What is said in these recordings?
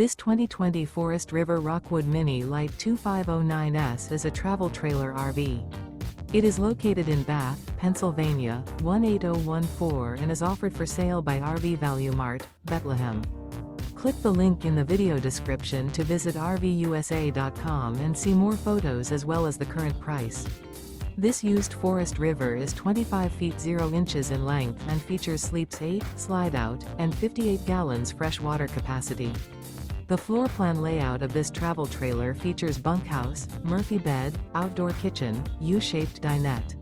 This 2020 Forest River Rockwood Mini Lite 2509S is a travel trailer RV. It is located in Bath, Pennsylvania, 18014 and is offered for sale by RV Value Mart, Behtlehem. Click the link in the video description to visit RVUSA.com and see more photos as well as the current price. This used Forest River is 25 feet 0 inches in length and features sleeps 8, Slideout, and 58 gallons fresh water capacity. The floor plan layout of this travel trailer features bunkhouse, Murphy bed, outdoor kitchen, U-shaped dinette.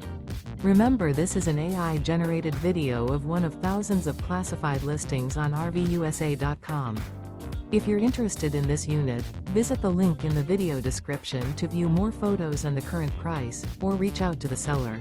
Remember, this is an AI-generated video of one of thousands of classified listings on RVUSA.com. If you're interested in this unit, visit the link in the video description to view more photos and the current price, or reach out to the seller.